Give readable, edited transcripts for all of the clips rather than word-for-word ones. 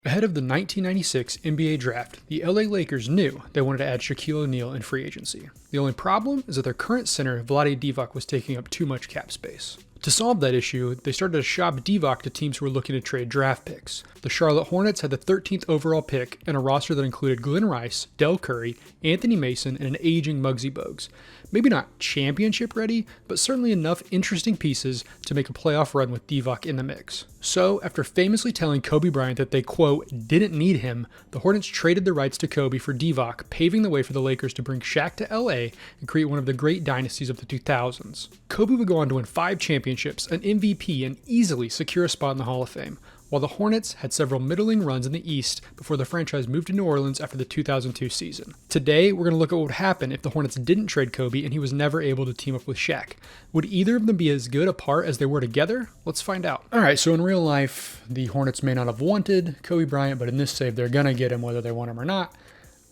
Ahead of the 1996 NBA draft, the LA Lakers knew they wanted to add Shaquille O'Neal in free agency. The only problem is that their current center, Vlade Divac, was taking up too much cap space. To solve that issue, they started to shop Divac to teams who were looking to trade draft picks. The Charlotte Hornets had the 13th overall pick and a roster that included Glenn Rice, Del Curry, Anthony Mason, and an aging Muggsy Bogues. Maybe not championship ready, but certainly enough interesting pieces to make a playoff run with Divac in the mix. So, after famously telling Kobe Bryant that they, quote, didn't need him, the Hornets traded the rights to Kobe for Divac, paving the way for the Lakers to bring Shaq to LA and create one of the great dynasties of the 2000s. Kobe would go on to win 5 championships, an MVP, and easily secure a spot in the Hall of Fame, while the Hornets had several middling runs in the East before the franchise moved to New Orleans after the 2002 season. Today, we're going to look at what would happen if the Hornets didn't trade Kobe and he was never able to team up with Shaq. Would either of them be as good apart as they were together? Let's find out. Alright, so in real life, the Hornets may not have wanted Kobe Bryant, but in this save, they're going to get him whether they want him or not.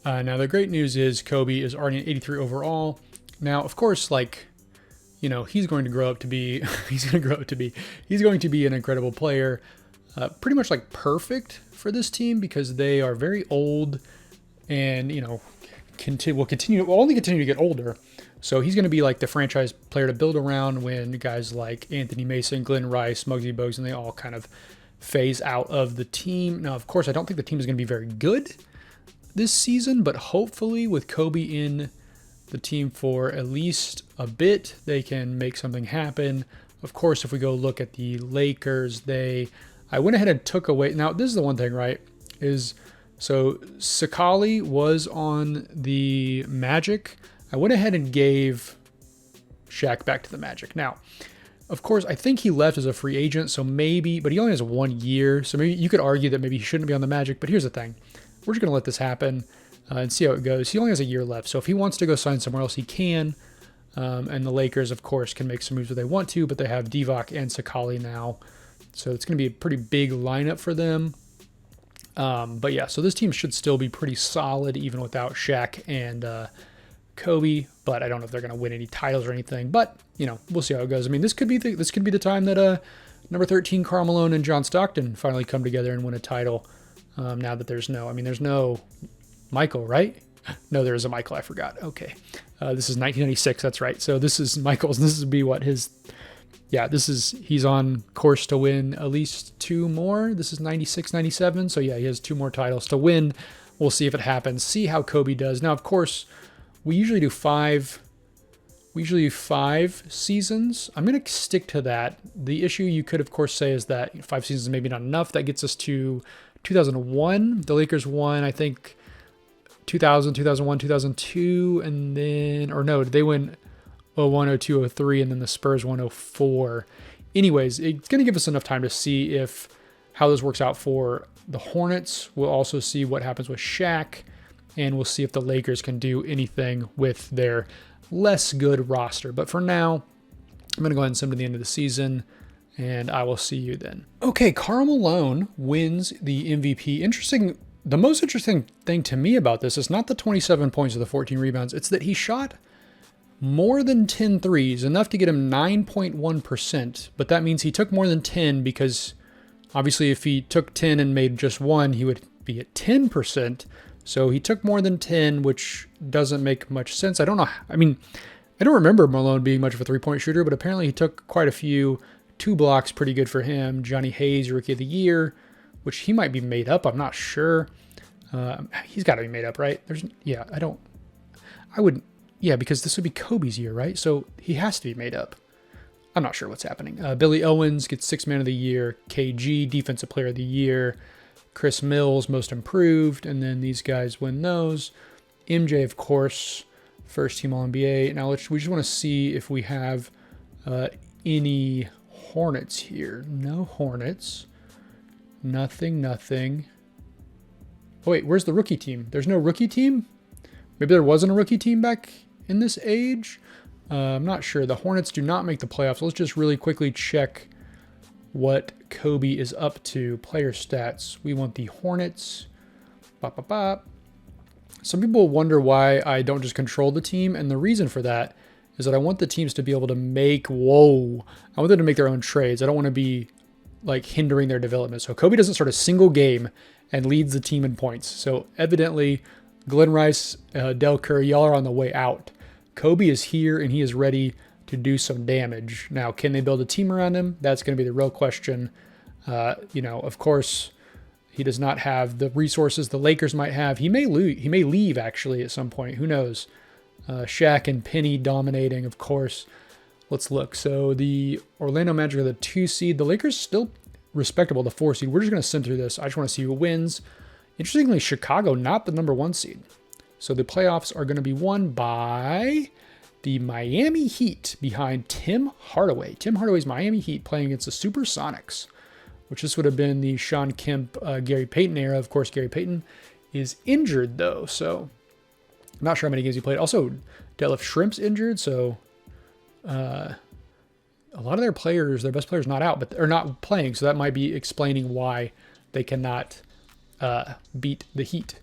Now, the great news is Kobe is already an 83 overall. Now, of course, he's going to grow up to be, he's going to be an incredible player. Pretty much like perfect for this team because they are very old and, will only continue to get older. So he's going to be like the franchise player to build around when guys like Anthony Mason, Glenn Rice, Muggsy Bogues, and they all kind of phase out of the team. Now, of course, I don't think the team is going to be very good this season, but hopefully with Kobe in the team for at least a bit, they can make something happen. Of course, if we go look at the Lakers, I went ahead and took away. Now, this is the one thing, right? So Sakali was on the Magic. I went ahead and gave Shaq back to the Magic. Now, of course, I think he left as a free agent, so maybe, but he only has 1 year. So maybe you could argue that maybe he shouldn't be on the Magic. But here's the thing. We're just going to let this happen and see how it goes. He only has a year left. So if he wants to go sign somewhere else, he can. And the Lakers, of course, can make some moves if they want to, but they have Divac and Sakali now. So it's going to be a pretty big lineup for them. But yeah, so this team should still be pretty solid even without Shaq and Kobe. But I don't know if they're going to win any titles or anything. But, we'll see how it goes. I mean, this could be the time that number 13 Karl Malone and John Stockton finally come together and win a title. Now that there's no Michael, right? No, there is a Michael. I forgot. Okay. This is 1996. That's right. So this is Michael's. This would be what his... Yeah, he's on course to win at least 2 more. This is 96, 97. So yeah, he has 2 more titles to win. We'll see if it happens. See how Kobe does. Now, of course, we usually do 5 seasons. I'm going to stick to that. The issue you could, of course, say is that 5 seasons is maybe not enough. That gets us to 2001. The Lakers won, I think, 2000, 2001, 2002, and then, or no, they win 01, 02, 03, and then the Spurs won 04. Anyways, it's going to give us enough time to see how this works out for the Hornets. We'll also see what happens with Shaq, and we'll see if the Lakers can do anything with their less good roster. But for now, I'm going to go ahead and send to the end of the season, and I will see you then. Okay, Karl Malone wins the MVP. The most interesting thing to me about this is not the 27 points or the 14 rebounds. It's that he shot more than 10 threes, enough to get him 9.1%, but that means he took more than 10 because obviously if he took 10 and made just 1, he would be at 10%. So he took more than 10, which doesn't make much sense. I don't know. I mean, I don't remember Malone being much of a three-point shooter, but apparently he took quite a few. 2 blocks, pretty good for him. Johnny Hayes, Rookie of the Year, which he might be made up. I'm not sure. He's got to be made up, right? Yeah, because this would be Kobe's year, right? So he has to be made up. I'm not sure what's happening. Billy Owens gets 6th Man of the Year. KG, Defensive Player of the Year. Chris Mills, Most Improved. And then these guys win those. MJ, of course, First Team All-NBA. Now, we just want to see if we have any Hornets here. No Hornets. Nothing. Oh, wait, where's the rookie team? There's no rookie team? Maybe there wasn't a rookie team back in this age? I'm not sure. The Hornets do not make the playoffs. Let's just really quickly check what Kobe is up to. Player stats. We want the Hornets. Some people wonder why I don't just control the team, and the reason for that is that I want the teams to be able to I want them to make their own trades. I don't want to be hindering their development. So Kobe doesn't start a single game and leads the team in points. So evidently, Glenn Rice, Del Curry, y'all are on the way out. Kobe is here and he is ready to do some damage. Now, can they build a team around him? That's going to be the real question. Of course, he does not have the resources the Lakers might have. He may leave actually at some point. Who knows? Shaq and Penny dominating, of course. Let's look. So the Orlando Magic are the 2 seed. The Lakers still respectable, the 4 seed. We're just going to sim through this. I just want to see who wins. Interestingly, Chicago, not the number 1 seed. So the playoffs are going to be won by the Miami Heat behind Tim Hardaway. Tim Hardaway's Miami Heat playing against the Supersonics, which this would have been the Sean Kemp, Gary Payton era. Of course, Gary Payton is injured, though, so I'm not sure how many games he played. Also, Detlef Shrimp's injured, so a lot of their best players, not out, but are not playing, so that might be explaining why they cannot beat the Heat.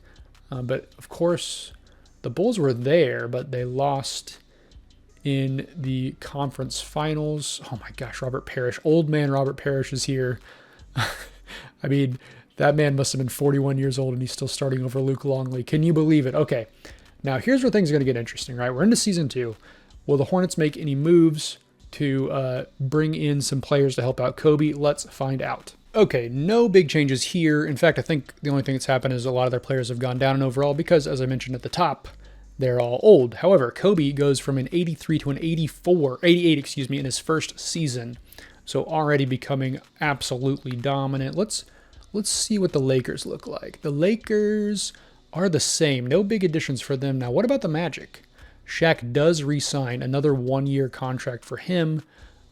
But, of course, the Bulls were there, but they lost in the conference finals. Oh, my gosh, Robert Parrish. Old man Robert Parrish is here. I mean, that man must have been 41 years old and he's still starting over Luke Longley. Can you believe it? Okay, now here's where things are going to get interesting, right? We're into season 2. Will the Hornets make any moves to bring in some players to help out Kobe? Let's find out. Okay, no big changes here. In fact, I think the only thing that's happened is a lot of their players have gone down overall because, as I mentioned at the top, they're all old. However, Kobe goes from an 83 to an 88, in his first season. So already becoming absolutely dominant. Let's see what the Lakers look like. The Lakers are the same. No big additions for them. Now, what about the Magic? Shaq does re-sign another 1-year contract for him.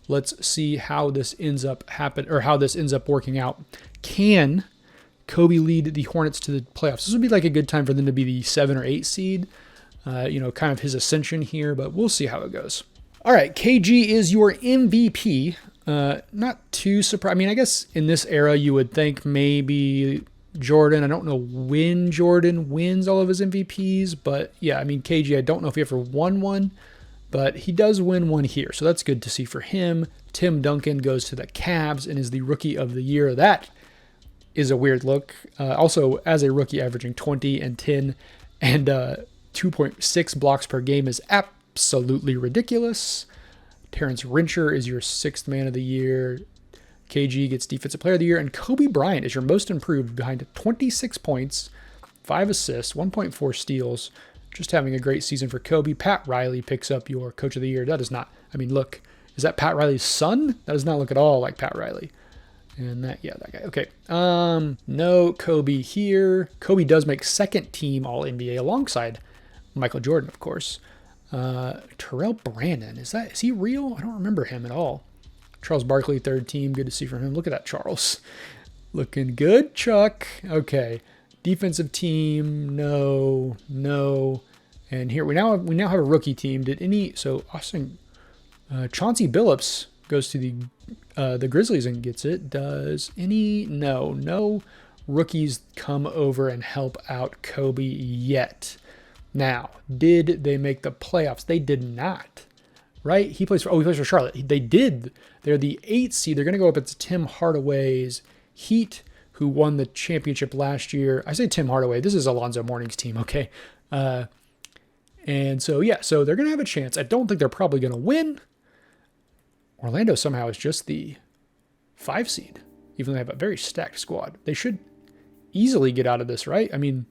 Let's see how this ends up working out. Can Kobe lead the Hornets to the playoffs? This would be like a good time for them to be the 7 or 8 seed. Kind of his ascension here, but we'll see how it goes. All right, KG is your MVP. Not too surprised. I mean, I guess in this era, you would think maybe Jordan. I don't know when Jordan wins all of his MVPs, but yeah, I mean, KG, I don't know if he ever won one, but he does win one here. So that's good to see for him. Tim Duncan goes to the Cavs and is the Rookie of the Year. That is a weird look. Also, as a rookie, averaging 20 and 10 and 2.6 blocks per game is absolutely ridiculous. Terrence Rincher is your 6th man of the year. KG gets Defensive Player of the Year. And Kobe Bryant is your most improved behind 26 points, 5 assists, 1.4 steals. Just having a great season for Kobe. Pat Riley picks up your Coach of the Year. That is not, look, is that Pat Riley's son? That does not look at all like Pat Riley. And that guy. Okay. No Kobe here. Kobe does make 2nd team All-NBA alongside Michael Jordan, of course. Terrell Brandon, is he real? I don't remember him at all. Charles Barkley, 3rd team. Good to see from him. Look at that, Charles. Looking good, Chuck. Okay. Defensive team, no. And here we now have a rookie team. Austin Chauncey Billups goes to the Grizzlies and gets it. No rookies come over and help out Kobe yet. Now, did they make the playoffs? They did not, right? He plays for Charlotte. They did. They're the 8th seed. They're going to go up against Tim Hardaway's Heat, who won the championship last year. I say Tim Hardaway. This is Alonzo Mourning's team, okay? And so they're going to have a chance. I don't think they're probably going to win. Orlando somehow is just the 5 seed, even though they have a very stacked squad. They should easily get out of this, right? I mean,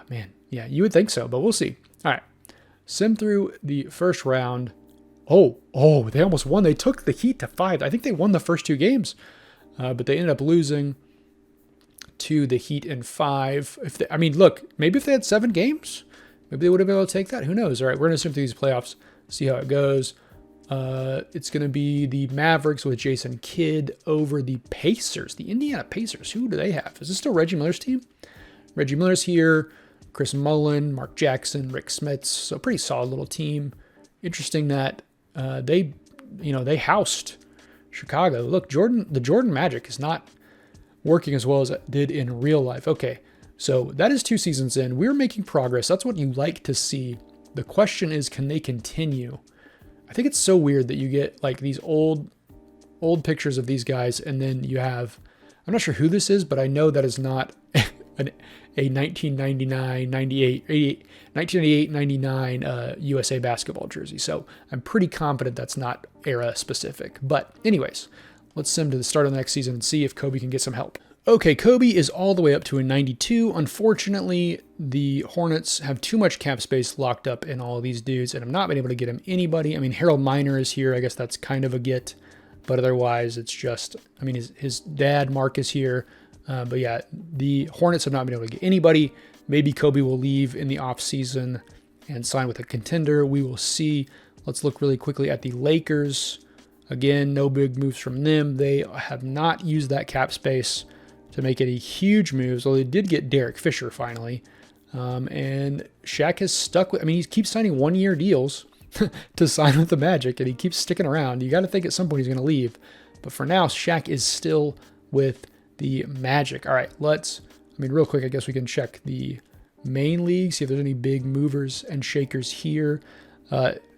man. Yeah, you would think so, but we'll see. All right. Sim through the first round. Oh, they almost won. They took the Heat to 5. I think they won the first 2 games, but they ended up losing to the Heat in 5. Look, maybe if they had 7 games, maybe they would have been able to take that. Who knows? All right, we're going to sim through these playoffs, see how it goes. It's going to be the Mavericks with Jason Kidd over the Pacers, the Indiana Pacers. Who do they have? Is this still Reggie Miller's team? Reggie Miller's here. Chris Mullin, Mark Jackson, Rick Smits. So pretty solid little team. Interesting that they housed Chicago. Look, the Jordan Magic is not working as well as it did in real life. Okay, so that is 2 seasons in. We're making progress. That's what you like to see. The question is, can they continue? I think it's so weird that you get like these old pictures of these guys, and then you have I'm not sure who this is, but I know that is not a 1999, 98, 1998, 99 USA basketball jersey. So I'm pretty confident that's not era specific. But anyways, let's sim to the start of the next season and see if Kobe can get some help. Okay, Kobe is all the way up to a 92. Unfortunately, the Hornets have too much cap space locked up in all of these dudes, and I'm not been able to get him anybody. I mean, Harold Miner is here. I guess that's kind of a get. But otherwise, it's just, I mean, his dad, Mark, is here. But yeah, the Hornets have not been able to get anybody. Maybe Kobe will leave in the offseason and sign with a contender. We will see. Let's look really quickly at the Lakers. Again, no big moves from them. They have not used that cap space to make any huge moves, although they did get Derek Fisher finally. And Shaq has stuck with, I mean, he keeps signing one-year deals to sign with the Magic, and he keeps sticking around. You got to think at some point he's going to leave. But for now, Shaq is still with the Magic. All right, real quick, I guess we can check the main league, see if there's any big movers and shakers here.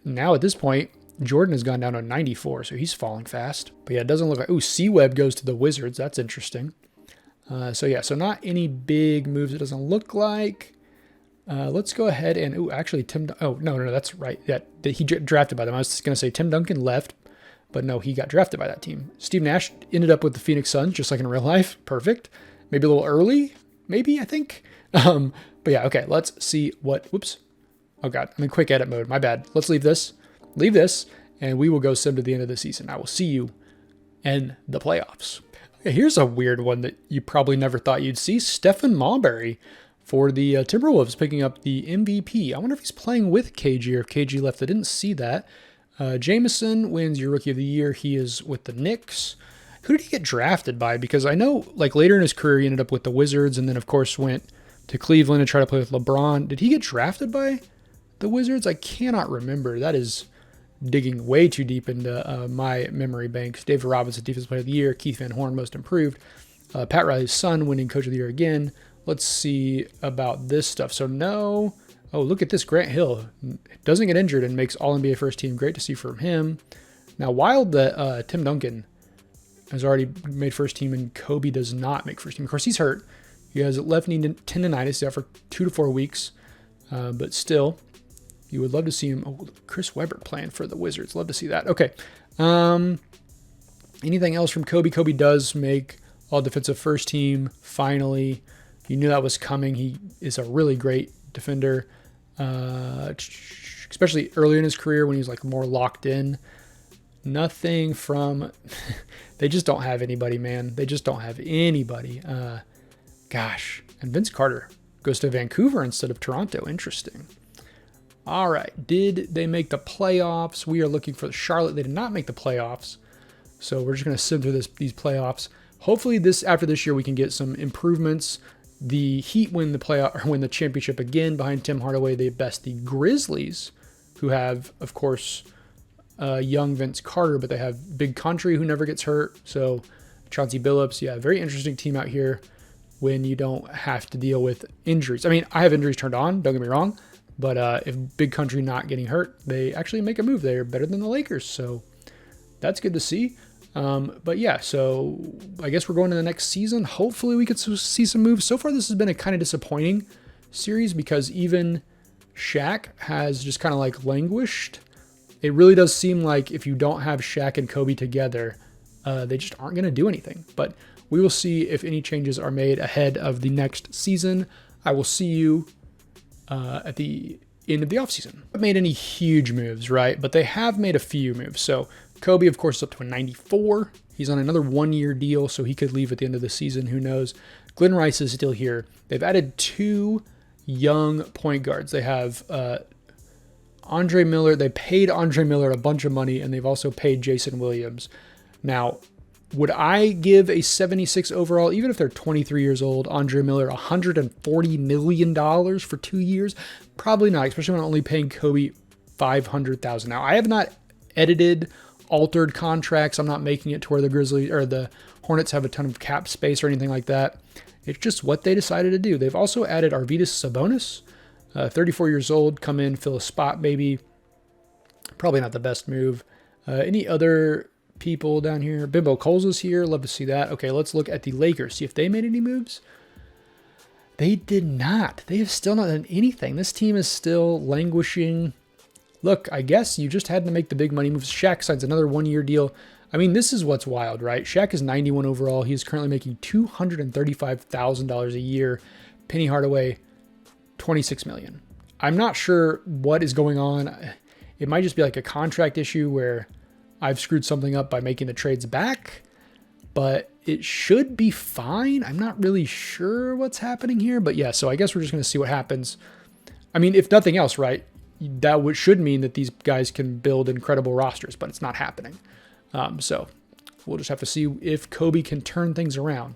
Now at this point, Jordan has gone down to 94, so he's falling fast. But yeah, it doesn't look like, C-Web goes to the Wizards. That's interesting. So not any big moves, it doesn't look like. Let's go ahead and, no, that's right. Yeah, he drafted by them. I was just going to say Tim Duncan left, but no, he got drafted by that team. Steve Nash ended up with the Phoenix Suns, just like in real life. Perfect. Maybe a little early, I think. But yeah, okay, let's see whoops. Oh God, I'm in quick edit mode. My bad. Let's leave this, and we will go sim to the end of the season. I will see you in the playoffs. Okay, here's a weird one that you probably never thought you'd see. Stephen Marbury for the Timberwolves picking up the MVP. I wonder if he's playing with KG or if KG left. I didn't see that. Jameson wins your Rookie of the Year. He is with the Knicks. Who did he get drafted by? Because I know like later in his career he ended up with the Wizards and then of course went to Cleveland to try to play with LeBron. Did he get drafted by the Wizards? I cannot remember. That is digging way too deep into my memory banks. David Robinson, Defensive Player of the Year. Keith Van Horn, Most Improved. Pat Riley's son winning Coach of the Year again. Let's see about this stuff. So no. Oh, look at this. Grant Hill doesn't get injured and makes All-NBA first team. Great to see from him. Now, wild that Tim Duncan has already made first team and Kobe does not make first team. Of course, he's hurt. He has left knee tendonitis. He's out for 2 to 4 weeks. But still, you would love to see him. Oh, Chris Webber playing for the Wizards. Love to see that. Okay. Anything else from Kobe? Kobe does make all defensive first team. Finally, you knew that was coming. He is a really great defender, especially earlier in his career when he was like more locked in. Nothing from, they just don't have anybody, man. They just don't have anybody. Gosh. And Vince Carter goes to Vancouver instead of Toronto. Interesting. All right. Did they make the playoffs? We are looking for Charlotte. They did not make the playoffs. So we're just going to sim through these playoffs. Hopefully after this year, we can get some improvements. The Heat win the championship again behind Tim Hardaway. They best the Grizzlies, who have, of course, young Vince Carter, but they have Big Country, who never gets hurt. So Chauncey Billups, yeah, very interesting team out here when you don't have to deal with injuries. I mean, I have injuries turned on, don't get me wrong, but if Big Country not getting hurt, they actually make a move. They're better than the Lakers, so that's good to see. But yeah, so I guess we're going to the next season. Hopefully we could see some moves. So far, this has been a kind of disappointing series because even Shaq has just kind of like languished. It really does seem like if you don't have Shaq and Kobe together, they just aren't going to do anything. But we will see if any changes are made ahead of the next season. I will see you at the end of the offseason. Haven't made any huge moves, right? But they have made a few moves. So Kobe, of course, is up to a 94. He's on another one-year deal, so he could leave at the end of the season. Who knows? Glenn Rice is still here. They've added 2 young point guards. They have Andre Miller. They paid Andre Miller a bunch of money, and they've also paid Jason Williams. Now, would I give a 76 overall, even if they're 23 years old, Andre Miller $140 million for 2 years? Probably not, especially when I'm only paying Kobe $500,000. Now, I have not altered contracts. I'm not making it to where the Grizzlies or the Hornets have a ton of cap space or anything like that. It's just what they decided to do. They've also added Arvydas Sabonis, 34 years old, come in, fill a spot maybe. Probably not the best move. Any other people down here. Bimbo Coles is here. Love to see that. Okay, let's look at the Lakers. See if they made any moves. They did not. They have still not done anything. This team is still languishing. Look, I guess you just had to make the big money moves. Shaq signs another one-year deal. I mean, this is what's wild, right? Shaq is 91 overall. He's currently making $235,000 a year. Penny Hardaway, $26 million. I'm not sure what is going on. It might just be like a contract issue where I've screwed something up by making the trades back, but it should be fine. I'm not really sure what's happening here, but yeah, so I guess we're just going to see what happens. I mean, if nothing else, right, that should mean that these guys can build incredible rosters, but it's not happening. So we'll just have to see if Kobe can turn things around,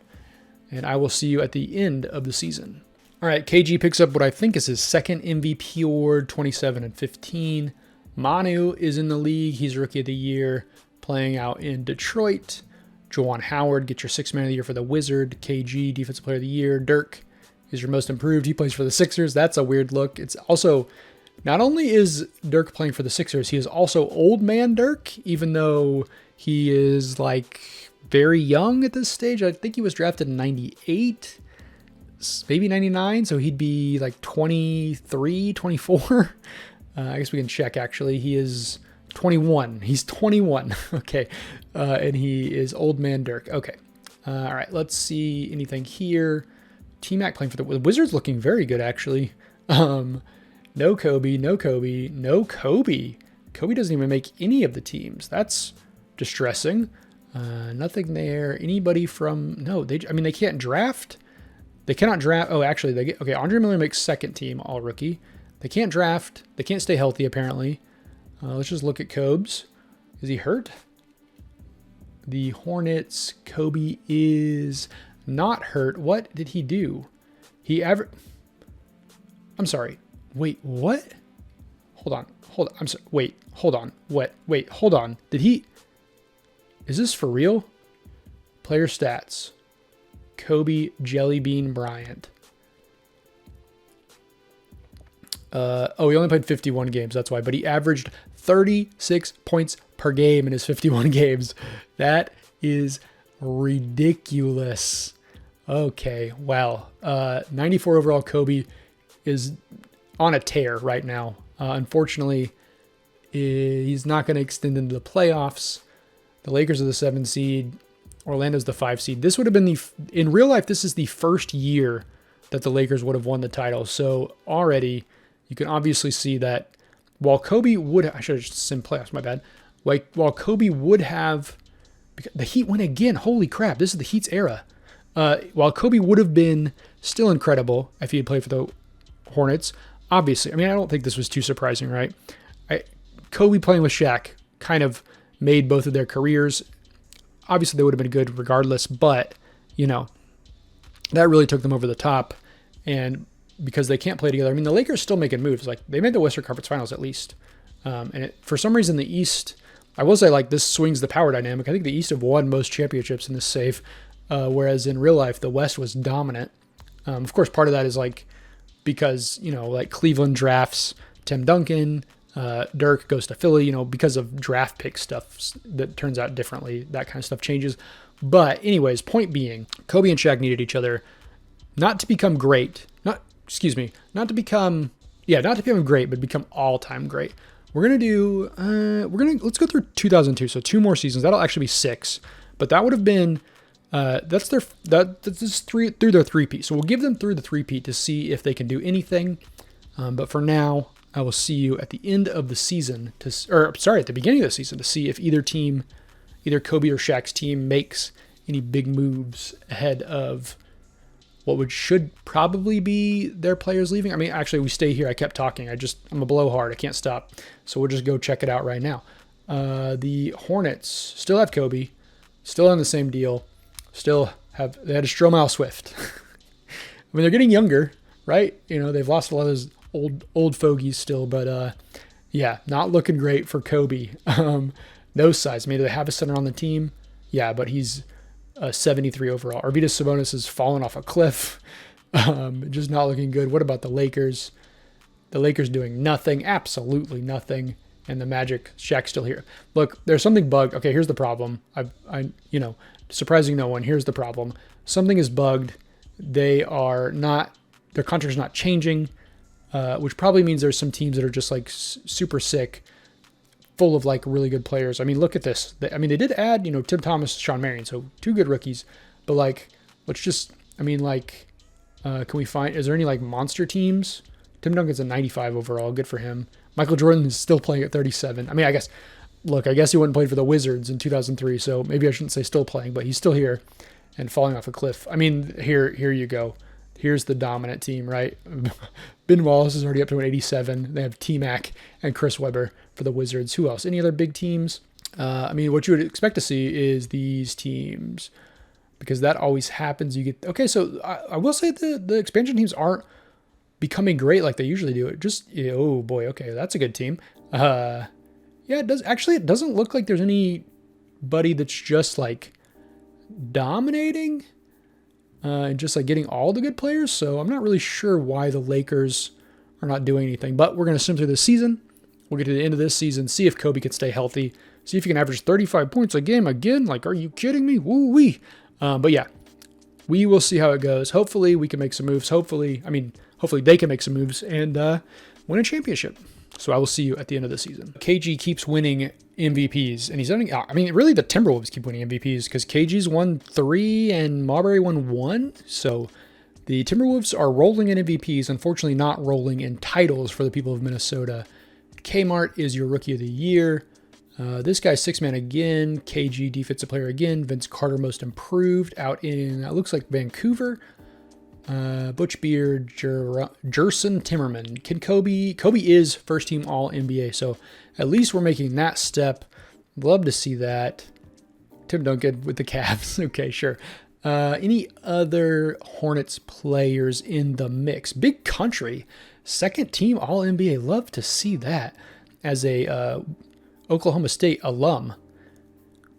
and I will see you at the end of the season. All right, KG picks up what I think is his second MVP award, 27 and 15. Manu is in the league. He's Rookie of the Year, playing out in Detroit. Juwan Howard, get your Sixth Man of the Year for the Wizard. KG, Defensive Player of the Year. Dirk is your Most Improved. He plays for the Sixers. That's a weird look. It's also, not only is Dirk playing for the Sixers, he is also Old Man Dirk, even though he is like very young at this stage. I think he was drafted in 98, maybe 99, so he'd be like 23, 24. I guess we can check, actually. He is 21. He's 21. Okay. And he is Old Man Dirk. Okay. All right. Let's see anything here. T-Mac playing for the Wizards, looking very good, actually. No Kobe. No Kobe. No Kobe. Kobe doesn't even make any of the teams. That's distressing. Nothing there. Anybody from... No, they can't draft. They cannot draft... Oh, actually, they get... Okay, Andre Miller makes second team, all rookie. They can't draft. They can't stay healthy, apparently. Let's just look at Cobes. Is he hurt? The Hornets. Kobe is not hurt. What did he do? I'm sorry. Wait, what? Hold on. I'm sorry. Wait, hold on. What? Wait, hold on. Is this for real? Player stats. Kobe Jellybean Bryant. He only played 51 games, that's why. But he averaged 36 points per game in his 51 games. That is ridiculous. Okay, wow. 94 overall Kobe is on a tear right now. Unfortunately, he's not going to extend into the playoffs. The Lakers are the 7 seed. Orlando's the 5 seed. This would have been in real life, this is the first year that the Lakers would have won the title. So already... You can obviously see that while Kobe would... I should have just said playoffs, my bad. Like, while Kobe would have... The Heat win again. Holy crap, this is the Heat's era. While Kobe would have been still incredible if he had played for the Hornets, obviously, I mean, I don't think this was too surprising, right? Kobe playing with Shaq kind of made both of their careers. Obviously, they would have been good regardless, but, you know, that really took them over the top. And... because they can't play together. I mean, the Lakers still making moves. Like, they made the Western Conference Finals at least. For some reason, the East, I will say, like, this swings the power dynamic. I think the East have won most championships in this save, whereas in real life, the West was dominant. Of course, part of that is, like, because, you know, like, Cleveland drafts Tim Duncan, Dirk goes to Philly, you know, because of draft pick stuff that turns out differently. That kind of stuff changes. But anyways, point being, Kobe and Shaq needed each other not to become great, not to become great, but become all-time great. Let's go through 2002. So 2 more seasons. That'll actually be 6, but that would have been, that's through their three-peat. So we'll give them through the three-peat to see if they can do anything. But for now, I will see you at the end of the season at the beginning of the season to see if either Kobe or Shaq's team makes any big moves ahead of what should probably be their players leaving. I mean, actually, we stay here. I kept talking. I'm a blowhard. I can't stop. So we'll just go check it out right now. The Hornets still have Kobe, still on the same deal, they had a Stromile Swift. I mean, they're getting younger, right? You know, they've lost a lot of those old fogies still, but yeah, not looking great for Kobe. No size. I mean, do they have a center on the team? Yeah, but he's 73 overall. Arvydas Sabonis has fallen off a cliff. Just not looking good. What about the Lakers? The Lakers doing nothing, absolutely nothing. And the Magic, Shaq's still here. Look, there's something bugged. Okay, here's the problem. Surprising no one. Here's the problem. Something is bugged. Their contract's not changing, which probably means there's some teams that are just like super sick, full of like really good players. I mean, look at this. They did add, Tim Thomas, Sean Marion, so 2 good rookies. But like, can we find, is there any like monster teams? Tim Duncan's a 95 overall. Good for him. Michael Jordan is still playing at 37. I guess he wouldn't play for the Wizards in 2003, so maybe I shouldn't say still playing, but he's still here and falling off a cliff. Here you go. Here's the dominant team, right? Ben Wallace is already up to an 87. They have T-Mac and Chris Webber for the Wizards. Who else? Any other big teams? What you would expect to see is these teams, because that always happens. So I will say the expansion teams aren't becoming great like they usually do. Oh boy, okay, that's a good team. It doesn't look like there's anybody that's just like dominating and just like getting all the good players. So I'm not really sure why the Lakers are not doing anything, but we're going to sim through this season. We'll get to the end of this season, see if Kobe can stay healthy, see if he can average 35 points a game again. Like, are you kidding me? Woo-wee. But yeah, we will see how it goes. Hopefully we can make some moves. Hopefully they can make some moves and win a championship. So I will see you at the end of the season. KG keeps winning MVPs, and he's winning. Really the Timberwolves keep winning MVPs because KG's won 3 and Marbury won 1. So the Timberwolves are rolling in MVPs, unfortunately not rolling in titles for the people of Minnesota. Kmart is your rookie of the year. This guy's 6-man again. KG defensive player again. Vince Carter most improved out in, it looks like Vancouver. Butch Beard, Jerson Timmerman. Kobe is first team all NBA, so at least we're making that step. Love to see that. Tim Duncan with the Cavs. Okay, sure. Any other Hornets players in the mix? Big Country, second team all NBA. Love to see that as a Oklahoma State alum.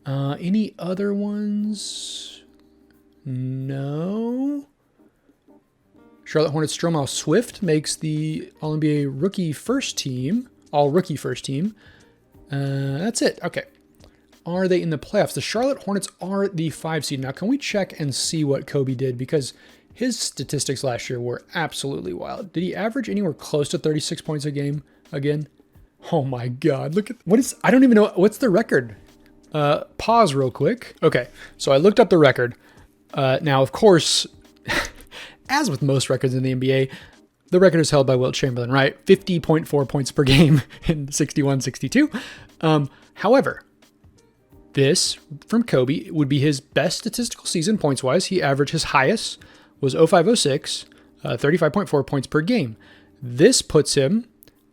Any other ones? No. Charlotte Hornets Stromile Swift makes the All-NBA rookie first team, all-rookie first team. That's it. Okay. Are they in the playoffs? The Charlotte Hornets are the 5 seed. Now, can we check and see what Kobe did? Because his statistics last year were absolutely wild. Did he average anywhere close to 36 points a game again? Oh my God. Look at, I don't even know, what's the record? Pause real quick. Okay. So I looked up the record. Now, of course, as with most records in the NBA, the record is held by Wilt Chamberlain, right? 50.4 points per game in 61-62. However, this from Kobe would be his best statistical season points-wise. He averaged, his highest was 05-06, 35.4 points per game. This puts him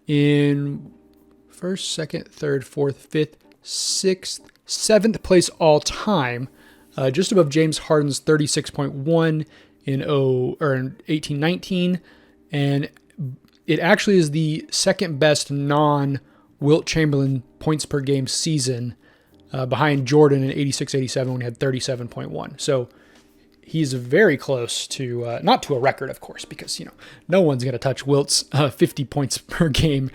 in first, second, third, fourth, fifth, sixth, seventh place all time, just above James Harden's 36.1 in 18-19, and it actually is the second best non-Wilt Chamberlain points per game season, behind Jordan in 86-87 when he had 37.1. So he's very close to, not to a record, of course, because no one's going to touch Wilt's 50 points per game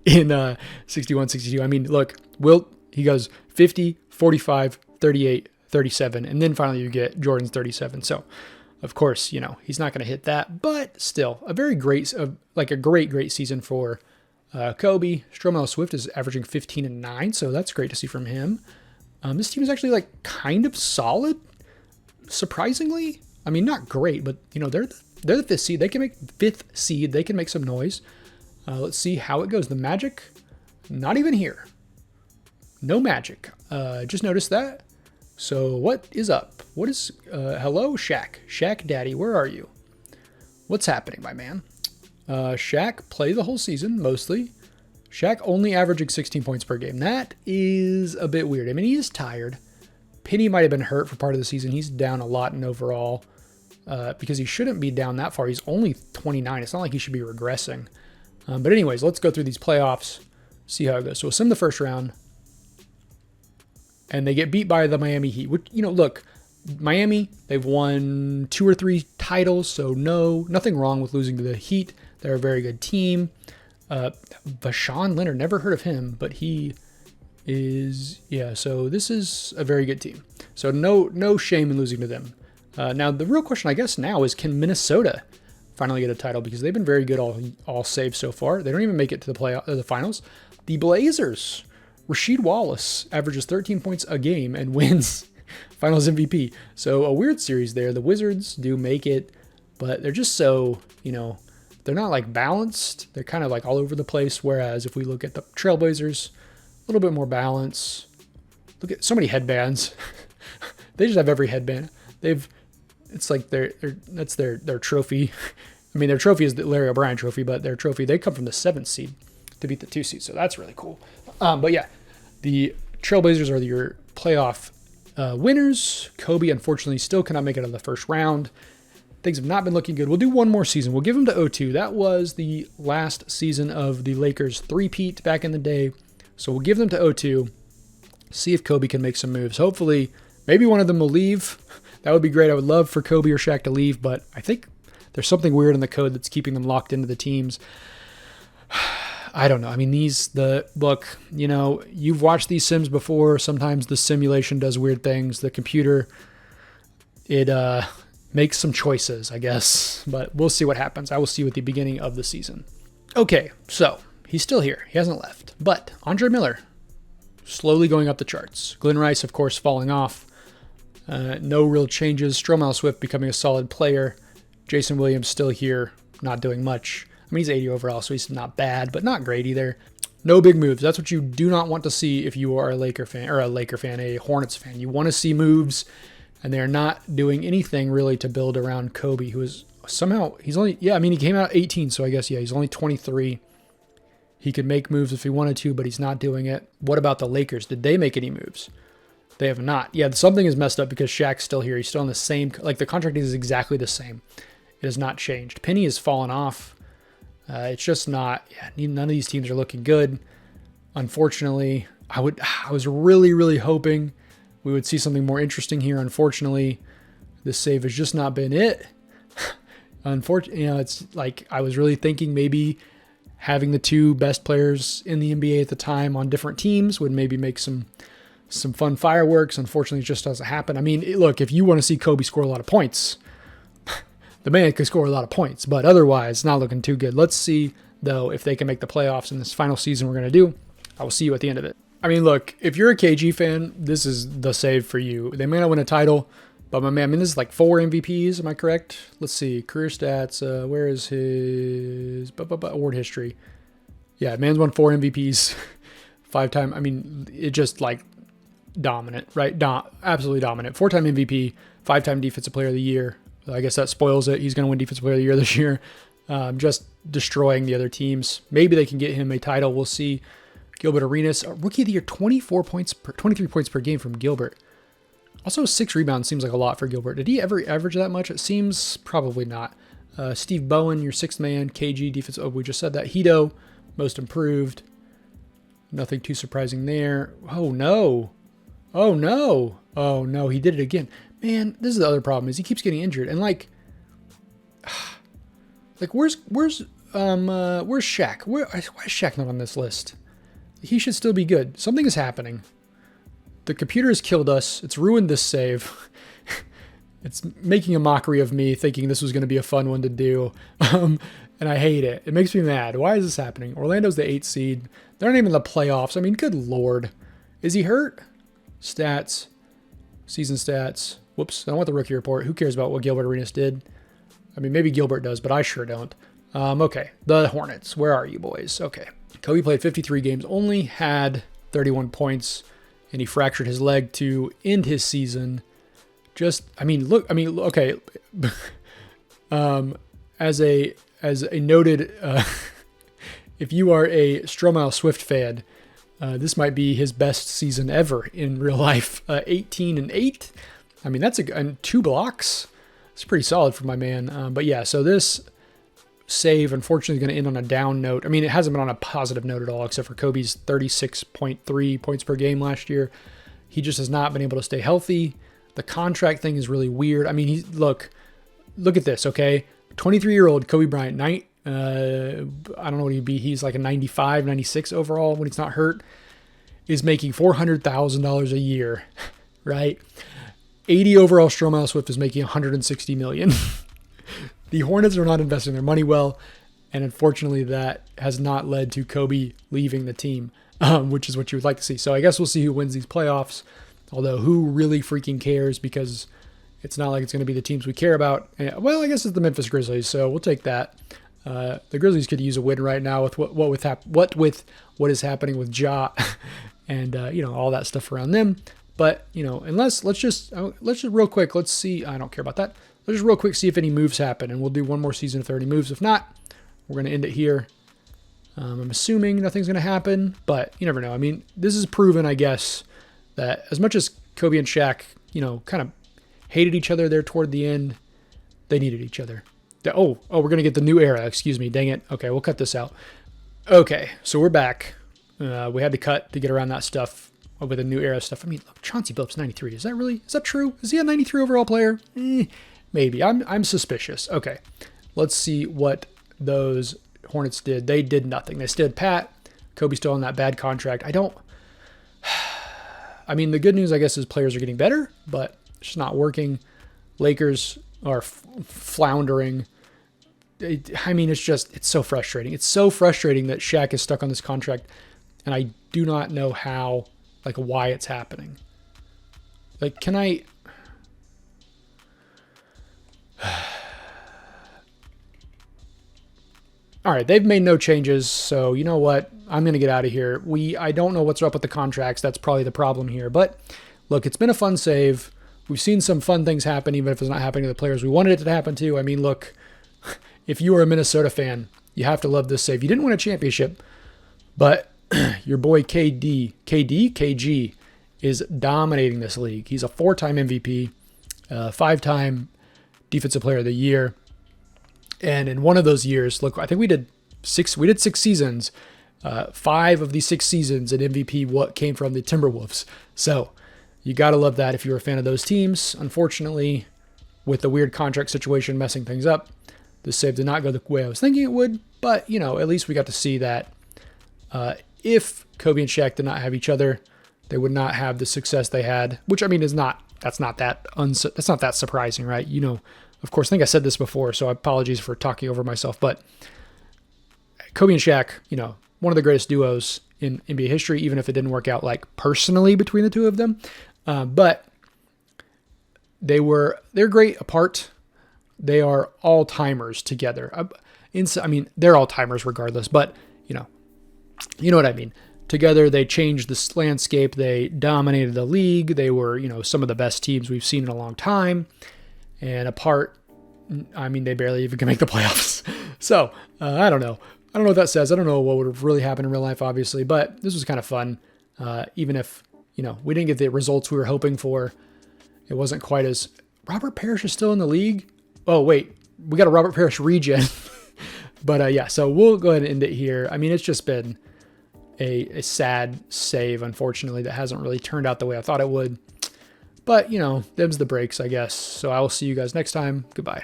in 61-62. Look, Wilt, he goes 50, 45, 38, 37, and then finally you get Jordan's 37. So of course, he's not going to hit that, but still a very great, great season for Kobe. Stromile Swift is averaging 15 and 9, so that's great to see from him. This team is actually kind of solid, surprisingly. Not great, but they're the 5th seed. They can make 5th seed. They can make some noise. Let's see how it goes. The Magic, not even here. No Magic. Just noticed that. So what is up? What is, hello, Shaq. Shaq Daddy, where are you? What's happening, my man? Shaq played the whole season, mostly. Shaq only averaging 16 points per game. That is a bit weird. He is tired. Penny might have been hurt for part of the season. He's down a lot in overall, because he shouldn't be down that far. He's only 29. It's not like he should be regressing. But anyways, let's go through these playoffs, see how it goes. So we'll sim the first round. And they get beat by the Miami Heat. Which, look, Miami, they've won 2 or 3 titles, so nothing wrong with losing to the Heat. They're a very good team. Vashawn Leonard, never heard of him, but he is, yeah, so this is a very good team. So no shame in losing to them. Now, the real question, I guess, now is can Minnesota finally get a title? Because they've been very good all save so far. They don't even make it to the finals. The Blazers, Rasheed Wallace averages 13 points a game and wins finals MVP. So a weird series there. The Wizards do make it, but they're just so, they're not like balanced. They're kind of like all over the place. Whereas if we look at the Trailblazers, a little bit more balance. Look at so many headbands. They just have every headband. It's like that's their trophy. I mean, their trophy is the Larry O'Brien trophy, but their trophy, they come from the 7th seed to beat the 2 seed. So that's really cool. But yeah, the Trailblazers are your playoff winners. Kobe, unfortunately, still cannot make it out of the first round. Things have not been looking good. We'll do one more season. We'll give them to 0-2. That was the last season of the Lakers three-peat back in the day. So we'll give them to 0-2. See if Kobe can make some moves. Hopefully, maybe one of them will leave. That would be great. I would love for Kobe or Shaq to leave, but I think there's something weird in the code that's keeping them locked into the teams. I don't know. I mean, look, you've watched these sims before. Sometimes the simulation does weird things. The computer, it makes some choices, I guess, but we'll see what happens. I will see you at the beginning of the season. Okay, so he's still here. He hasn't left, but Andre Miller slowly going up the charts. Glenn Rice, of course, falling off. No real changes. Stromile Swift becoming a solid player. Jason Williams still here, not doing much. I mean, he's 80 overall, so he's not bad, but not great either. No big moves. That's what you do not want to see if you are a Hornets fan. You want to see moves, and they're not doing anything really to build around Kobe, who is somehow, he came out 18, so I guess, he's only 23. He could make moves if he wanted to, but he's not doing it. What about the Lakers? Did they make any moves? They have not. Yeah, something is messed up because Shaq's still here. He's still on the same, the contract is exactly the same. It has not changed. Penny has fallen off. It's just not, none of these teams are looking good. Unfortunately, I was really, really hoping we would see something more interesting here. Unfortunately, this save has just not been it. Unfortunately, it's like I was really thinking maybe having the 2 best players in the NBA at the time on different teams would maybe make some fun fireworks. Unfortunately, it just doesn't happen. I mean, look, if you want to see Kobe score a lot of points, the man could score a lot of points, but otherwise, it's not looking too good. Let's see, though, if they can make the playoffs in this final season we're going to do. I will see you at the end of it. I mean, look, if you're a KG fan, this is the save for you. They may not win a title, but my man, this is like 4 MVPs, am I correct? Let's see, career stats, where is his award history? Yeah, man's won 4 MVPs, 5-time, it just like dominant, right? Absolutely dominant. 4-time MVP, 5-time Defensive Player of the Year. I guess that spoils it. He's going to win Defensive Player of the Year this year. Just destroying the other teams. Maybe they can get him a title. We'll see. Gilbert Arenas, Rookie of the Year, 23 points per game from Gilbert. Also, 6 rebounds seems like a lot for Gilbert. Did he ever average that much? It seems probably not. Steve Bowen, your 6th man. KG, defense. Oh, we just said that. Hito, most improved. Nothing too surprising there. Oh, no. Oh, no. Oh, no. He did it again. Man, this is the other problem is he keeps getting injured. And where's Shaq? Why is Shaq not on this list? He should still be good. Something is happening. The computer has killed us. It's ruined this save. It's making a mockery of me thinking this was going to be a fun one to do. And I hate it. It makes me mad. Why is this happening? Orlando's the 8th seed. They're not even in the playoffs. I mean, good Lord. Is he hurt? Stats. Season stats. Whoops. I don't want the rookie report. Who cares about what Gilbert Arenas did? I mean, maybe Gilbert does, but I sure don't. Okay. The Hornets. Where are you boys? Okay. Kobe played 53 games, only had 31 points, and he fractured his leg to end his season. Okay. As a noted, if you are a Stromile Swift fan, this might be his best season ever in real life. 18-8. I mean, that's 2 blocks. It's pretty solid for my man. But yeah, so this save, unfortunately, is going to end on a down note. I mean, it hasn't been on a positive note at all, except for Kobe's 36.3 points per game last year. He just has not been able to stay healthy. The contract thing is really weird. I mean, look at this, okay? 23-year-old Kobe Bryant, I don't know what he'd be. He's like a 95, 96 overall when he's not hurt, is making $400,000 a year, right? 80 overall. Stromile Swift is making $160 million. The Hornets are not investing their money well, and unfortunately that has not led to Kobe leaving the team, which is what you would like to see. So I guess we'll see who wins these playoffs, although who really freaking cares, because it's not like it's going to be the teams we care about. Well, I guess it's the Memphis Grizzlies, so we'll take that. The Grizzlies could use a win right now with what is happening with Ja and all that stuff around them. But unless let's just real quick, let's see. I don't care about that. Let's just real quick see if any moves happen, and we'll do one more season of 30 moves. If not, we're going to end it here. I'm assuming nothing's going to happen, but you never know. I mean, this is proven, I guess, that as much as Kobe and Shaq, kind of hated each other there toward the end, they needed each other. We're going to get the new era. Excuse me. Dang it. Okay, we'll cut this out. Okay, so we're back. We had to cut to get around that stuff with the new era stuff. I mean, look, Chauncey Billups 93. Is that true? Is he a 93 overall player? Maybe. I'm suspicious. Okay, let's see what those Hornets did. They did nothing. They stood pat. Kobe's still on that bad contract. I mean, the good news, I guess, is players are getting better, but it's just not working. Lakers are floundering. It's so frustrating. It's so frustrating that Shaq is stuck on this contract, and I do not know why it's happening. Can I... All right, they've made no changes, so you know what? I'm going to get out of here. I don't know what's up with the contracts. That's probably the problem here. But look, it's been a fun save. We've seen some fun things happen, even if it's not happening to the players we wanted it to happen to. I mean, look, if you are a Minnesota fan, you have to love this save. You didn't win a championship, but your boy KG is dominating this league. He's a 4-time MVP, 5-time Defensive Player of the Year. And in one of those years, look, I think we did 6 seasons. 5 of these 6 seasons in MVP came from the Timberwolves. So you got to love that if you're a fan of those teams. Unfortunately, with the weird contract situation messing things up, this save did not go the way I was thinking it would. But, at least we got to see that if Kobe and Shaq did not have each other, they would not have the success they had, which, I mean, that's not that surprising, right? Of course, I think I said this before, so apologies for talking over myself, but Kobe and Shaq, one of the greatest duos in NBA history, even if it didn't work out personally between the two of them. But they're great apart. They are all-timers together. They're all-timers regardless, but you know what I mean. Together, they changed this landscape. They dominated the league. They were, some of the best teams we've seen in a long time. And apart, they barely even can make the playoffs. So, I don't know. I don't know what that says. I don't know what would have really happened in real life, obviously, but this was kind of fun. Even if, we didn't get the results we were hoping for. It wasn't quite as... Robert Parrish is still in the league? Oh, wait. We got a Robert Parrish regen. But, yeah, so we'll go ahead and end it here. It's just been a sad save, unfortunately, that hasn't really turned out the way I thought it would. But, them's the breaks, I guess. So I will see you guys next time. Goodbye.